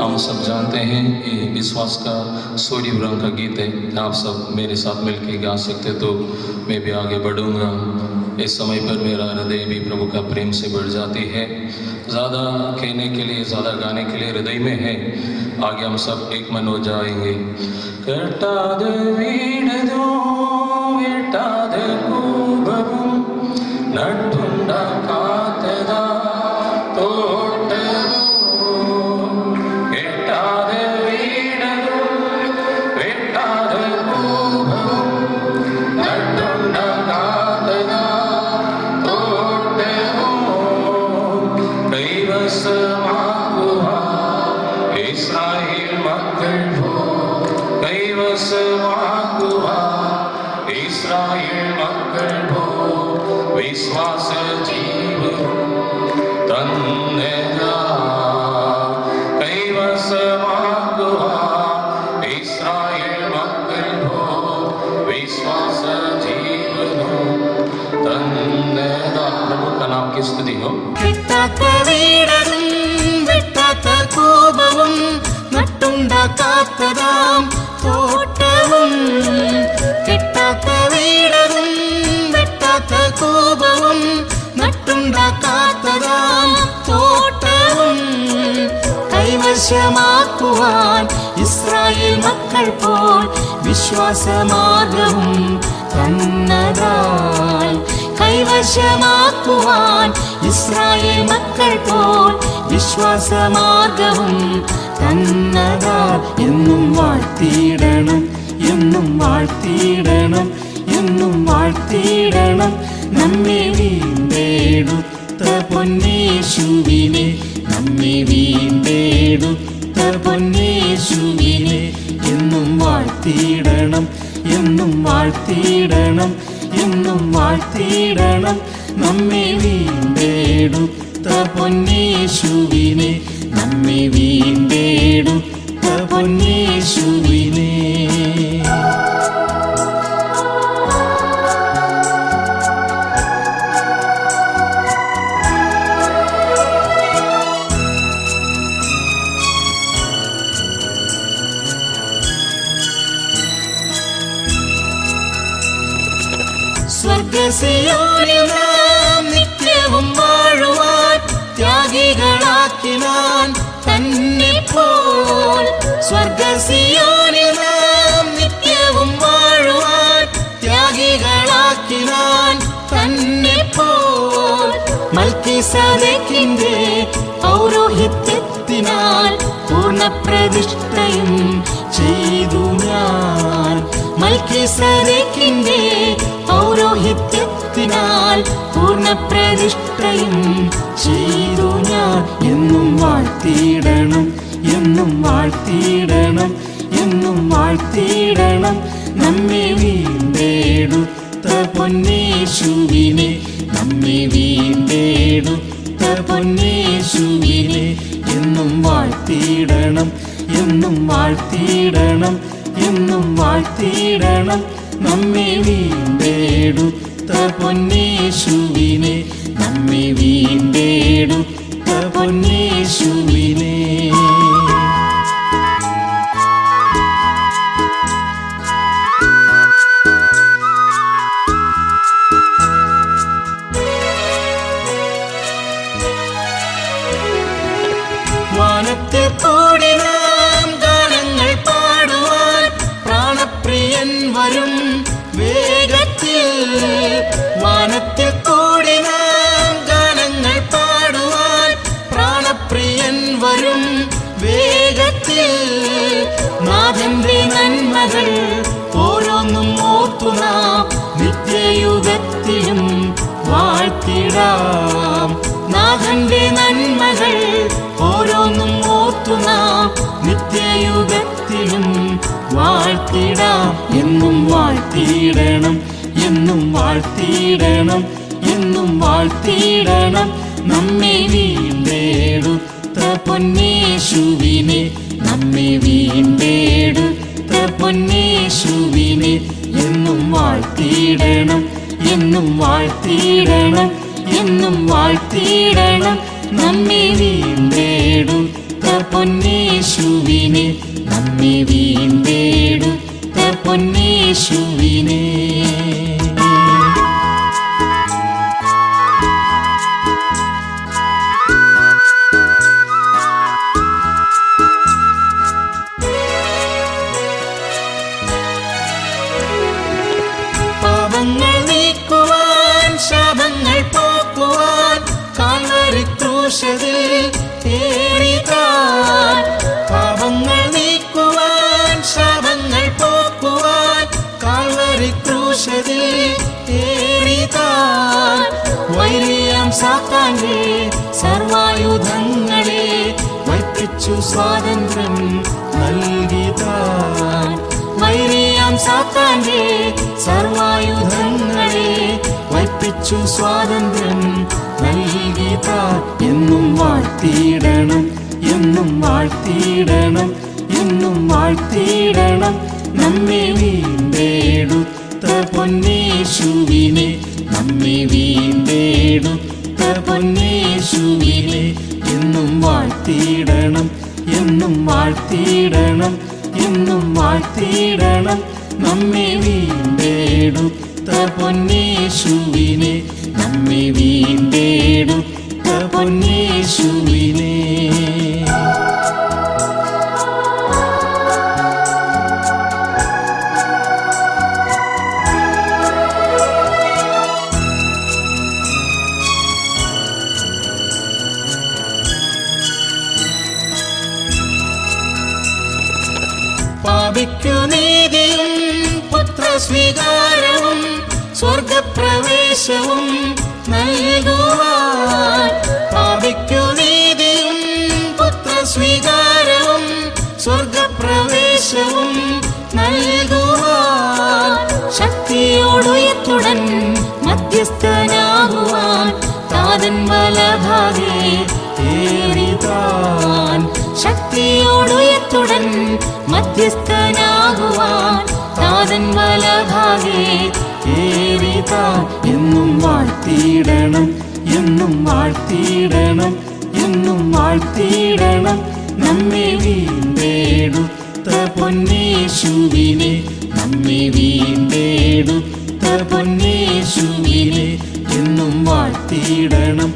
हम सब जानते हैं ये विश्वास का सूर्यवरम का गीत है। आप सब मेरे साथ मिलकर गा सकते तो मैं भी आगे बढ़ूंगा। इस समय पर मेरा हृदय भी प्रभु का प्रेम से बढ़ जाती है। ज़्यादा कहने के लिए, ज़्यादा गाने के लिए हृदय में है। आगे हम सब एक मन हो जाएंगे। कटाद वीणदो वेटाद कूबवुम नट्टुंड कातदा विश्वास जीव तन्नेगा कैवसमागुहा इस्राएल मक्कल हो विश्वास जीव तन्नेगा। प्रभु का नाम की स्तुति हो। കോപവും നട്ടുണ്ടാക്കാത്തതാം തോട്ടവും കെട്ടാത്ത വീടവും വെട്ടാത്ത കോപവും നട്ടുണ്ടാക്കാത്തതാം തോട്ടവും കൈവശമാക്കുവാൻ ഇസ്രായേൽ മക്കൾ പോൽ വിശ്വാസമാർഗവും തന്നതാൽ കൈവശമാക്കുവാൻ ഇസ്രായേൽ മക്കൾ പോൽ വിശ്വാസമാർഗവും തന്നതാൽ എന്നും വാഴ്ത്തിയിടണം, എന്നും വാഴ്ത്തിയിടണം, എന്നും വാഴ്ത്തിയിടണം നമ്മെ വീണ്ടെടുത്ത പൊന്നേശുവിനെ, നമ്മെ വീണ്ടെടുത്ത പൊന്നേശുവിനെ എന്നും വാഴ്ത്തിയിടണം, എന്നും വാഴ്ത്തിയിടണം, എന്നും വാഴ്ത്തിയിടണം നമ്മെ വീണ്ടെടുത്ത പൊന്നേശുവിനെ, നമ്മെ വീണ്ടെടുത്ത പൊന്നേശുവിനെ. സ്വർഗ്ഗസിയോനിൽ നാം നിത്യവും വാഴുവാൻ ത്യാഗികളാക്കിനാൻ തന്നെപ്പോൽ. സ്വർഗ്ഗസിയോനിൽ നാം നിത്യവും വാഴുവാൻ ത്യാഗികളാക്കിനാൻ തന്നെപ്പോൽ. മൽക്കീസേദെക്കിന്റെ പൗരോഹിത്യത്തിനാൽ പൂർണ്ണപ്രതിഷ്ഠയും ചെയ്തു ഞാൻ. മൽക്കീസേദെക്കിന്റെ പൗരോഹിത്യത്തിനാൽ പൂർണ്ണപ്രതിഷ്ഠയും ചെയ്തു ഞാൻ. എന്നും വാഴ്ത്തിയിടണം, എന്നും വാഴ്ത്തിയിടണം, എന്നും വാഴ്ത്തിയിടണം നമ്മെ വീണ്ടെടുത്ത പൊന്നേശുവിനെ, നമ്മെ വീണ്ടെടുത്ത പൊന്നേശുവിനെ എന്നും വാഴ്ത്തിയിടണം, എന്നും വാഴ്ത്തിയിടണം, എന്നും വാഴ്ത്തിയിടണം നമ്മെ വീണ്ടെടുത്ത പൊന്നേശുവിനെ, നമ്മെ വീണ്ടെടുത്ത പൊന്നേശുവിനെ. വാനത്തിൽ കൂടി നാം ഗാനങ്ങൾ പാടുവാൻ പ്രാണപ്രിയൻ വരും വേഗത്തിൽ. വാനത്തിൽ കൂടി നാം ഗാനങ്ങൾ പാടുവാൻ പ്രാണപ്രിയൻ വരും വേഗത്തിൽ. നാഥന്റെ നന്മകൾ ഓരോന്നും ഓർത്തു നാം നിത്യയുഗത്തിലും വാഴ്ത്തിടാം. നാഥന്റെ നന്മകൾ ഓരോന്നും ഓർത്തു നാം നിത്യയുഗത്തിലും വാഴ്ത്തിടാം. എന്നും വാഴ്ത്തിയിടണം, എന്നും എന്നും വാഴ്ത്തിയിടണം, എന്നും വാഴ്ത്തിയിടണം. നമ്മെ വീണ്ടെടുത്ത പൊന്നേശുവിനെ, നമ്മെ വീണ്ടെടുത്ത പൊന്നേശുവിനെ എന്നും വാഴ്ത്തിയിടണം, എന്നും വാഴ്ത്തിയിടണം, എന്നും വാഴ്ത്തിയിടണം. നമ്മെ വീണ്ടെടുത്ത പൊന്നേശുവിനെ, നമ്മെ വീണ്ടെടുത്ത പൊന്നേശുവിനെ. പാപങ്ങൾ നീക്കുവാൻ, ശാപങ്ങൾ പോക്കുവാൻ കാൽവരി ക്രൂശിൽ ഏറിതാൻ. പാപങ്ങൾ നീക്കുവാൻ, ശാപങ്ങൾ പോക്കുവാൻ കാൽവരി ക്രൂശിൽ ഏറിതാൻ. വൈരിയാം സാത്താന്റെ സർവായുധങ്ങളെ വയ്പ്പിച്ചു സ്വാതന്ത്ര്യം നൽകിതാൻ. വൈരിയാം സാത്താന്റെ സർവായുധങ്ങളെ വയ്പ്പിച്ചു സ്വാതന്ത്ര്യം നൽകിതാൻ. എന്നും വാഴ്ത്തിയിടണം, എന്നും വാഴ്ത്തിയിടണം, എന്നും വാഴ്ത്തിയിടണം. നമ്മെ വീണ്ടെടുത്ത പൊന്നേശുവിനെ, നമ്മെ വീണ്ടെടുത്ത പൊന്നേശുവിനെ എന്നും വാഴ്ത്തിയിടണം, എന്നും വാഴ്ത്തിയിടണം, എന്നും വാഴ്ത്തിയിടണം. നമ്മെ വീണ്ടെടുത്ത പൊന്നേശുവിനെ, നമ്മെ വീണ്ടെടുത്ത പൊന്നേശുവിനെ. പാപിക്കു നീതിയും പുത്രസ്വീകാരവും സ്വർഗപ്രവേശവും നൽകുവാൻ. പാപിക്കു നീതിയും പുത്രസ്വീകാരവും സ്വർഗപ്രവേശവും നൽകുവാൻ. ശക്തിയോടുയർത്തുടൻ മധ്യസ്ഥനാകുവാൻ താതൻ വലഭാഗേ ഏറിതാൻ. ശക്തിയോടുയർത്തുടൻ മധ്യസ്ഥനാകുവാൻ താതൻ വലഭാഗേ ഏറിതാൻ. എന്നും വാഴ്ത്തിയിടണം, എന്നും വാഴ്ത്തിയിടണം, എന്നും വാഴ്ത്തിയിടണം. നമ്മെ വീണ്ടെടുത്ത പൊന്നേശുവിനെ, നമ്മെ വീണ്ടെടുത്ത പൊന്നേശുവിനെ എന്നും വാഴ്ത്തിയിടണം,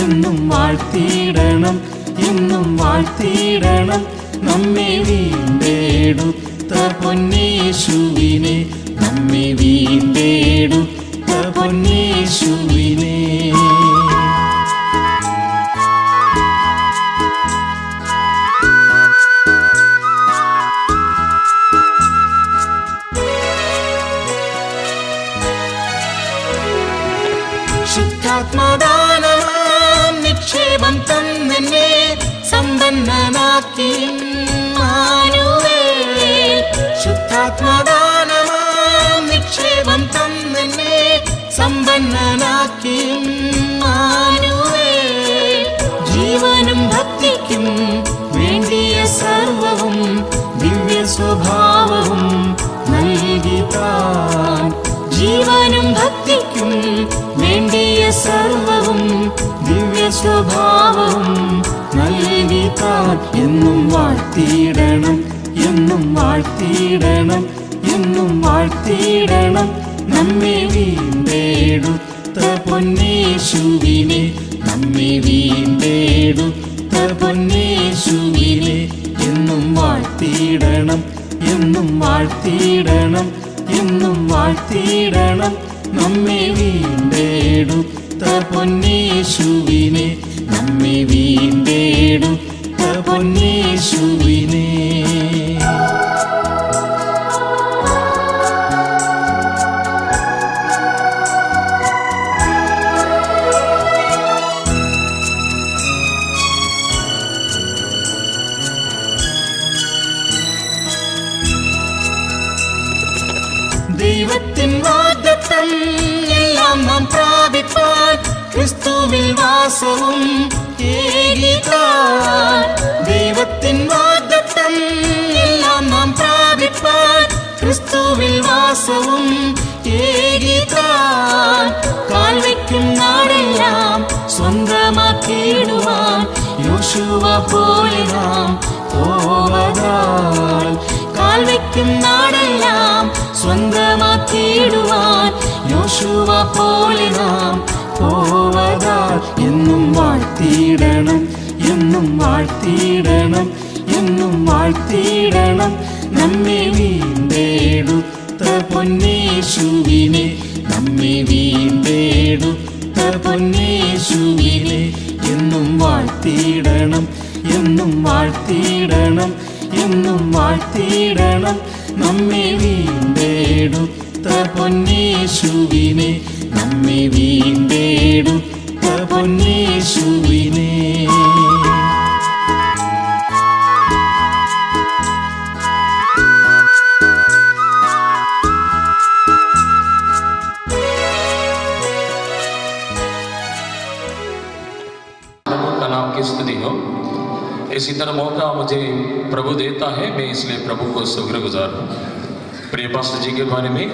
എന്നും വാഴ്ത്തിയിടണം, എന്നും വാഴ്ത്തിയിടണം. നമ്മെ വീണ്ടെടുത്ത പൊന്നേശുവിനെ, നമ്മെ വീണ്ടെടുത്ത പൊന്നേശുവിനെ. ശുദ്ധാത്മദാനമാം നിക്ഷേപം തന്നെന്നെ സമ്പന്നനാക്കി ഇമ്മാനുവേൽ. ശുദ്ധാത്മദാനമാം നിക്ഷേപം തന്നെന്നെ സമ്പന്നനാക്കി ഇമ്മാനുവേൽ. ജീവനും ഭക്തിക്കും വേണ്ടിയ സർവവും ദിവ്യ സ്വഭാവവും നൽകിതാൻ. ജീവനും ഭക്തിക്കും വേണ്ടിയ സർവവും ദിവ്യ സ്വഭാവവും നൽകിതാൻ. എന്നും വാഴ്ത്തിയിടണം, എന്നും വാഴ്ത്തിയിടണം, എന്നും വാഴ്ത്തിയിടണം. നമ്മെ വീണ്ടെടുത്ത പൊന്നേശുവിനെ, നമ്മെ വീണ്ടെടുത്ത പൊന്നേശുവിനെ എന്നും വാഴ്ത്തിയിടണം, എന്നും വാഴ്ത്തിയിടണം, എന്നും വാഴ്ത്തിയിടണം. നമ്മെ വീണ്ടെടുത്ത പൊന്നേശുവിനെ, നമ്മെ വീണ്ടെടുത്ത പൊന്നേശുവിനെ. ദൈവത്തിൻ വാഗ്ദത്തം ക്രിസ്തുവിൽ വാസവും ഏകിതാൻ ദൈവത്തിൻ വാഗ്ദത്തം എല്ലാം നാം പ്രാപിപ്പാൻ ക്രിസ്തുവിൽ വാസവും ഏകിതാൻ കാൽവയ്ക്കും നാടെല്ലാം സ്വന്തമാക്കിയിടുവാൻ യോശുവ പോലെ നാം പോവതാൽ കാൽവയ്ക്കും നാടെല്ലാം സ്വന്തമാക്കിയിടുവാൻ യോശുവ പോലെ നാം പോവതാൽ എന്നും വാഴ്ത്തിയിടണം എന്നും വാഴ്ത്തിയിടണം എന്നും വാഴ്ത്തിയിടണം നമ്മെ വീണ്ടെടുത്ത പൊന്നേശുവിനെ നമ്മെ വീണ്ടെടുത്ത പൊന്നേശുവിനെ എന്നും വാഴ്ത്തിയിടണം എന്നും വാഴ്ത്തിയിടണം എന്നും വാഴ്ത്തിയിടണം നമ്മെ വീണ്ടെടുത്ത പൊന്നേശുവിനെ നമ്മെ വീണ്ടെടുത്ത പൊന്നേശുവിനെ. की स्तुति हो। इसी तरह मौका मुझे प्रभु देता है, मैं इसलिए प्रभु को शुक्रगुजार हूँ। प्रिय पास्टर जी के बारे में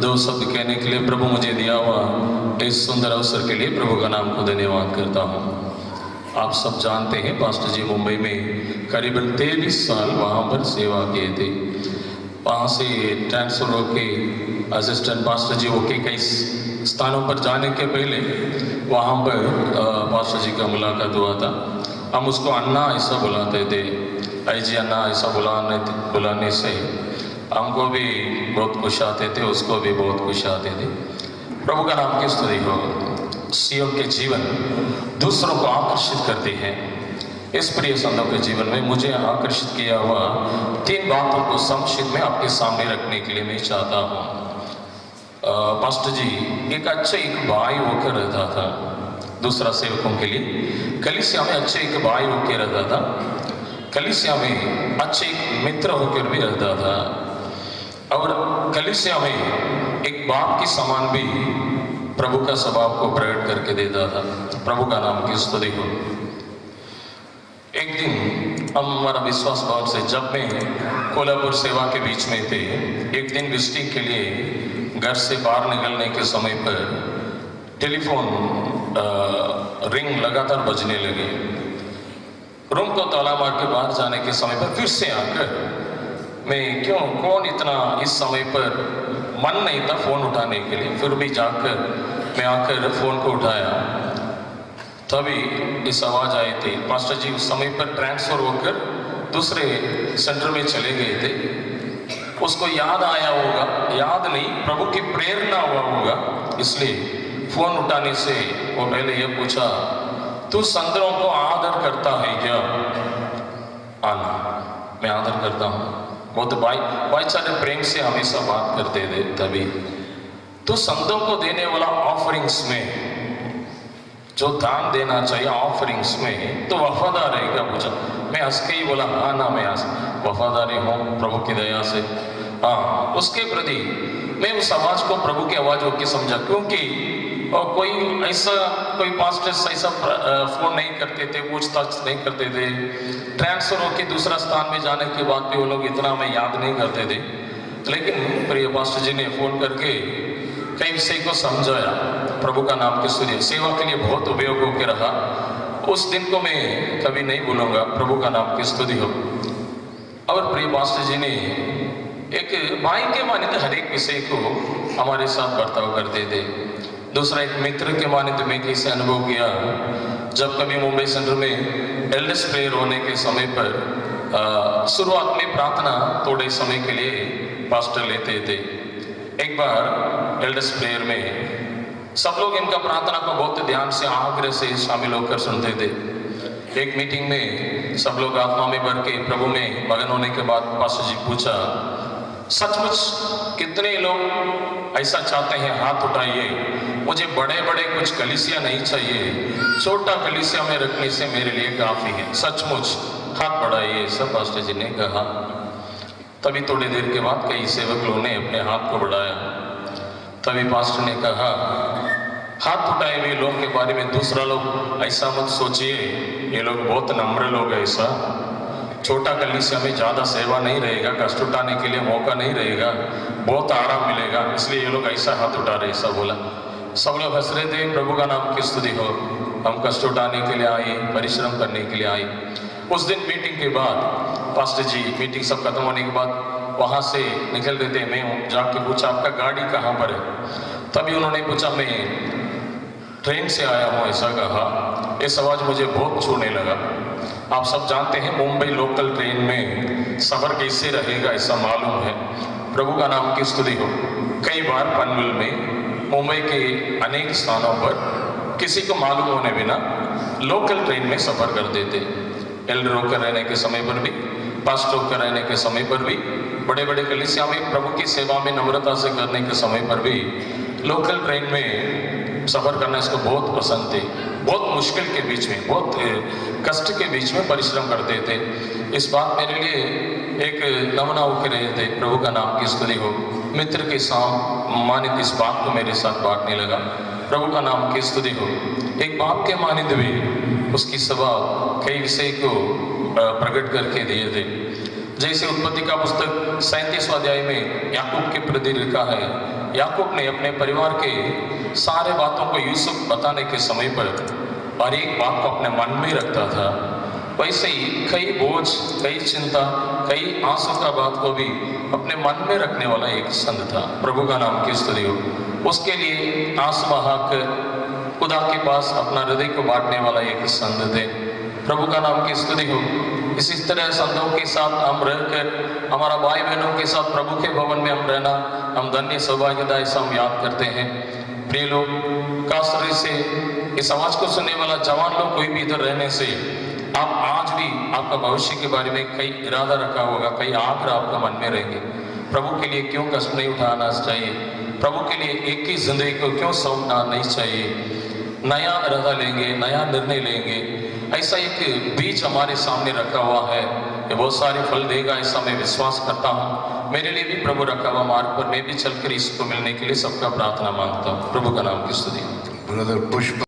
दो शब्द कहने के लिए प्रभु मुझे दिया हुआ इस सुंदर अवसर के लिए प्रभु का नाम को धन्यवाद करता हूँ। आप सब जानते हैं पास्टर जी मुंबई में करीबन 23 साल वहाँ पर सेवा किए थे। वहाँ से ट्रांसफर होके असिस्टेंट पास्टर जी होके कई स्थानों पर जाने के पहले वहाँ पर पास्टर जी का मुलाकात हुआ था। हम उसको अन्ना ऐसा बुलाते थे, आई जी अन्ना ऐसा बुलाने से हमको भी बहुत खुश आते थे, उसको भी बहुत खुश आते थे। प्रभु का नाम की स्तुति हो। सियोन के जीवन दूसरों को आकर्षित करते हैं। इस प्रिय संतों के जीवन में मुझे आकर्षित किया हुआ 3 बातों को संक्षिप्त में आपके सामने रखने के लिए मैं चाहता हूँ। पास्टर जी एक भाई होकर रहता था। दूसरा सेवकों के लिए कलीसिया में अच्छे एक भाई होकर रहता था, कलीसिया में अच्छे एक मित्र होकर भी रहता था, और कलीसिया में एक बाप के समान भी प्रभु का स्वभाव को प्रकट करके देता था। प्रभु का नाम की स्तुति हो। एक दिन हम हमारा विश्वास भवन से जब मैं कोल्हापुर सेवा के बीच में थे, एक दिन विजिटिंग के लिए घर से बाहर निकलने के समय पर टेलीफोन रिंग लगातार बजने लगे। रूम को ताला मार के बाहर जाने के समय पर फिर से आकर मैं कौन इतना इस समय पर मन नहीं था फोन उठाने के लिए, फिर भी जाकर मैं आकर फोन को उठाया। तभी इस आवाज आई थी। पास्टर जी उस समय पर ट्रांसफर होकर दूसरे सेंटर में चले गए थे। उसको याद आया होगा, याद नहीं, प्रभु की प्रेरणा हुआ होगा, इसलिए फोन उठाने से वो पहले ये पूछा, तू संतों को आदर करता है क्या? आना, मैं आदर करता हूँ। वो तो भाईचारे प्रेम से हमेशा बात करते थे। तभी तो संतों को देने वाला ऑफरिंग्स में जो दान देना चाहिए ऑफरिंग्स में तो वफादार है क्या? पूछा। मैं हंस के ही बोला हाँ ना, मैं वफादारी हूँ प्रभु की दया से। हाँ, उसके प्रति मैं उस आवाज को प्रभु की आवाज होकर समझा, क्योंकि और कोई पास्टर्स ऐसा फोन नहीं करते थे, पूछताछ नहीं करते थे। ट्रांसफर होकर दूसरा स्थान में जाने के बाद भी वो लोग इतना हमें याद नहीं करते थे। लेकिन प्रिय पास्टर जी ने फोन करके कई विषय को समझाया। प्रभु का नाम की स्तुति, सेवा के लिए बहुत उपयोग होकर रहा। उस दिन को मैं कभी नहीं भूलूंगा। प्रभु का नाम की स्तुति हो। और प्रिय पास्टर जी ने एक भाई के मानित हर एक विषय को हमारे साथ बर्ताव करते थे। दूसरा एक मित्र के मानित मैं कैसे अनुभव किया, जब कभी मुंबई सेंटर में एल्डर्स प्रेयर होने के समय पर शुरुआत में प्रार्थना थोड़े समय के लिए पास्टर लेते थे। एक बार एल्डर्स प्रेयर में सब लोग इनका प्रार्थना को बहुत ध्यान से आग्रह से शामिल होकर सुनते थे। एक मीटिंग में सब लोग आत्मा में भर के प्रभु में मगन होने के बाद पास्टर जी पूछा, सचमुच कितने लोग ऐसा चाहते हैं? हाथ उठाइए। मुझे बड़े बड़े कुछ कलीसिया नहीं चाहिए, छोटा कलीसिया में रखने से मेरे लिए काफी है। सचमुच हाथ बढ़ाइए। सब पास्टर जी ने कहा। तभी थोड़ी देर के बाद कई सेवक लोगों ने अपने हाथ को बढ़ाया। तभी पास्टर ने कहा, हाथ उठाए हुए लोगों के बारे में दूसरा लोग ऐसा मत सोचिए, ये लोग बहुत नम्र लोग हैं, ऐसा छोटा कलीसिया में ज़्यादा सेवा नहीं रहेगा, कष्ट उठाने के लिए मौका नहीं रहेगा, बहुत आराम मिलेगा, इसलिए ये लोग ऐसा हाथ उठा रहे, ऐसा बोला। सब लोग हंस रहे थे, प्रभु का नाम की स्तुति हो, हम कष्ट उठाने के लिए आए, परिश्रम करने के लिए आए। उस दिन मीटिंग के बाद पास्टर जी, मीटिंग सब खत्म होने के बाद वहाँ से निकल रहे थे, मैं जाके पूछा आपका गाड़ी कहाँ पर है? तभी उन्होंने पूछा मैं ट्रेन से आया हूँ, ऐसा कहा। ये सवाल मुझे बहुत छूने लगा। आप सब जानते हैं मुंबई लोकल ट्रेन में सफ़र कैसे रहेगा, ऐसा मालूम है। प्रभु का नाम की स्तुति हो। कई बार पनवेल में, मुंबई के अनेक स्थानों पर किसी को मालूम होने बिना लोकल ट्रेन में सफ़र कर देते। एल्डर होकर रहने के समय पर भी, पास्टर होकर रहने के समय पर भी, बड़े बड़े कलीसिया में प्रभु की सेवा में नम्रता से करने के समय पर भी लोकल ट्रेन में सफ़र करना इसको बहुत पसंद थे। बहुत मुश्किल के बीच में, बहुत कष्ट के बीच में परिश्रम करते थे। इस बात मेरे लिए एक नमूना होकर रहे थे। प्रभु का नाम की स्तुति हो। मित्र के मानित इस बात को मेरे साथ बांटने लगा। प्रभु का नाम की स्तुति हो। एक बाप के मानित भी उसकी सभा कई विषय को प्रकट करके दिए थे। जैसे उत्पत्ति का पुस्तक 37वां अध्याय में याकूब के प्रति लिखा है, याकूब ने अपने परिवार के सारे बातों को यूसुफ बताने के समय पर और एक बात को अपने मन में रखता था। वैसे ही कई बोझ, कई चिंता, कई आंसू का बात को भी अपने मन में रखने वाला एक संत था। प्रभु का नाम की स्तुति हो। उसके लिए आंसू बहाकर खुदा के पास अपना हृदय को बांटने वाला एक संत थे। प्रभु का नाम की स्तुति हो। इसी तरह संतों के साथ हम रहकर, हमारा भाई बहनों के साथ प्रभु के भवन में हम रहना, हम धन्य सौभाग्यदायी से हम याद करते हैं। प्रिय लोग, खास तरह से इस आवाज को सुनने वाला जवान लोग कोई भी इधर रहने से आप आज भी आपका भविष्य के बारे में कई इरादा रखा होगा, कई आग्रह आपका मन में रहेंगे। प्रभु के लिए क्यों कष्ट नहीं उठाना चाहिए? प्रभु के लिए एक ही जिंदगी को क्यों सौंपना नहीं चाहिए? नया इरादा लेंगे, नया निर्णय लेंगे। ऐसा एक बीज हमारे सामने रखा हुआ है, ये बहुत सारे फल देगा, ऐसा मैं विश्वास करता हूँ। मेरे लिए भी प्रभु रखा हुआ मार्ग पर मैं भी चलकर इसको मिलने के लिए सबका प्रार्थना मांगता हूँ। प्रभु का नाम की स्तुति। ब्रदर पुष्प।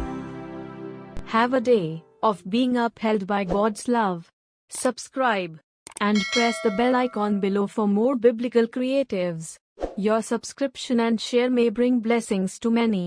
Have a day of being upheld by God's love. Subscribe and press the bell icon below for more biblical creatives. Your subscription and share may bring blessings to many.